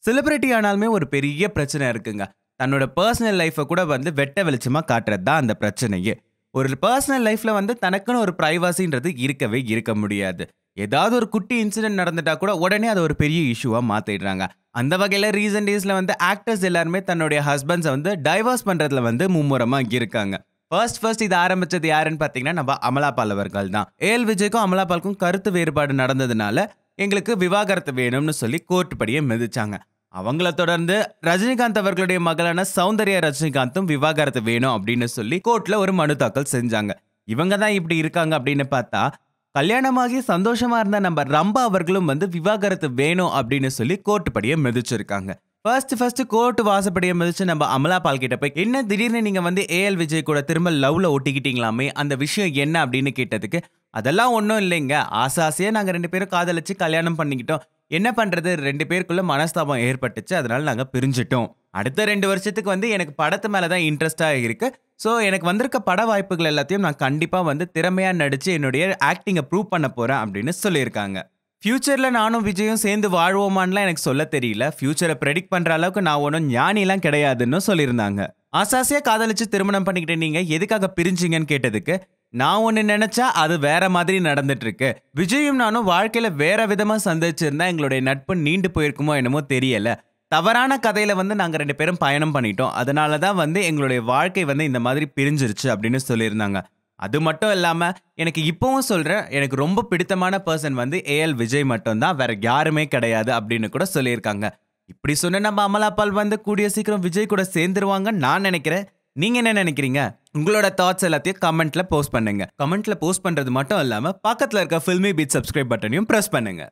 Celebrity ஆனாலுமே ஒரு பெரிய பிரச்சனை இருக்குங்க. தன்னோட பர்சனல் லைஃப்ப கூட வந்து வெட்ட வெளிச்சமா காட்டுறது தான் அந்த பிரச்சனையே. ஒரு பர்சனல் லைஃப்ல வந்து தனக்குன்னு ஒரு பிரைவசின்றது இருக்கவே இருக்க முடியாது. ஏதாவது ஒரு குட்டி இன்சிடென்ட் நடந்துட்டா கூட உடனே அத ஒரு பெரிய இஷ்யூவா மாத்திடுறாங்க. அந்த வகையில ரீசன்ட் டேஸ்ல வந்து ஆக்டர்ஸ் எல்லாருமே தன்னுடைய ஹஸ்பண்ட்ஸ வந்து டைவர்ஸ் பண்றதுல வந்து மும்முரமா இருக்காங்க. ஃபர்ஸ்ட் இது ஆரம்பிச்சது யாருன்னு பார்த்தீங்கன்னா, நம்ம அமலா பால் அவர்கள் தான். ஏஎல் விஜய்க்கும் அமலா பாலுக்கும் கருத்து வேறுபாடு நடந்ததுனால, எங்களுக்கு விவாகரத்து வேணும்னு சொல்லி கோர்ட் படியே மிதிச்சாங்க. அவங்கள தொடர்ந்து ரஜினிகாந்த் அவர்களுடைய மகளான சௌந்தர்யா ரஜினிகாந்தும் விவாகரத்து வேணும் அப்படின்னு சொல்லி கோர்ட்ல ஒரு மனு தாக்கல் செஞ்சாங்க. இவங்க தான் இப்படி இருக்காங்க அப்படின்னு பார்த்தா, கல்யாணமாகி சந்தோஷமா இருந்த நம்ம ரம்பா அவர்களும் வந்து விவாகரத்து வேணும் அப்படின்னு சொல்லி கோர்ட் படியே மிதிச்சிருக்காங்க. ஃபர்ஸ்ட் கோர்ட் வாசப்படியை மிதிச்சு நம்ம அமலா பால் கிட்ட போய், என்ன திடீர்னு நீங்க வந்து ஏஎல் விஜய் கூட திரும்ப லவ்ல ஒட்டிக்கிட்டீங்களாமே, அந்த விஷயம் என்ன அப்படின்னு கேட்டதுக்கு, அதெல்லாம் ஒன்றும் இல்லைங்க, ஆசையா நாங்க 2 பேரும் காதலிச்சு கல்யாணம் பண்ணிக்கிட்டோம். என்ன பண்றது, 2 பேருக்குள்ள மனஸ்தாபம் ஏற்பட்டுச்சு, அதனால நாங்க பிரிஞ்சிட்டோம். அடுத்த 2 வருஷத்துக்கு வந்து எனக்கு படத்து மேல தான் இன்ட்ரெஸ்டா இருக்கு. ஸோ எனக்கு வந்திருக்க பட வாய்ப்புகள் எல்லாத்தையும் நான் கண்டிப்பா வந்து திறமையா நடிச்சு என்னுடைய ஆக்டிங்கை ப்ரூவ் பண்ண போறேன் அப்படின்னு சொல்லியிருக்காங்க. ஃபியூச்சர்ல நானும் விஜயும் சேர்ந்து வாழ்வோமான்லாம் எனக்கு சொல்ல தெரியல. ஃபியூச்சரை ப்ரெடிக்ட் பண்ற அளவுக்கு நான் ஒன்றும் ஞானிலாம் கிடையாதுன்னு சொல்லியிருந்தாங்க. ஆசாசியா காதலிச்சு திருமணம் பண்ணிக்கிட்டு நீங்க எதுக்காக பிரிஞ்சிங்கன்னு கேட்டதுக்கு, நான் ஒன்று நினைச்சா அது வேற மாதிரி நடந்துட்டு இருக்கு. விஜயும் நானும் வாழ்க்கையில வேற விதமா சந்திச்சிருந்தா எங்களுடைய நட்பு நீண்டு போயிருக்குமோ என்னமோ தெரியல. தவறான கதையில வந்து நாங்க 2 பேரும் பயணம் பண்ணிட்டோம். அதனால தான் வந்து எங்களுடைய வாழ்க்கை வந்து இந்த மாதிரி பிரிஞ்சிருச்சு அப்படின்னு சொல்லியிருந்தாங்க. அது மட்டும் இல்லாம எனக்கு இப்பவும் சொல்றேன், எனக்கு ரொம்ப பிடித்தமான பர்சன் வந்து ஏஎல் விஜய் மட்டும் தான், வேற யாருமே கிடையாது அப்படின்னு கூட சொல்லியிருக்காங்க. இப்படி சொன்ன நம்ம அமலா பால் வந்து கூடிய சீக்கிரம் விஜய் கூட சேர்ந்துருவாங்கன்னு நான் நினைக்கிறேன். நீங்க என்ன நினைக்கிறீங்க? உங்களோட தாட்ஸ் எல்லாத்தையும் கமெண்ட்ல போஸ்ட் பண்ணுங்க. கமெண்ட்ல போஸ்ட் பண்றது மட்டும் இல்லாம பக்கத்துல இருக்க ஃபில்மி பீட் சப்ஸ்கிரைப் பட்டனையும் பிரஸ் பண்ணுங்க.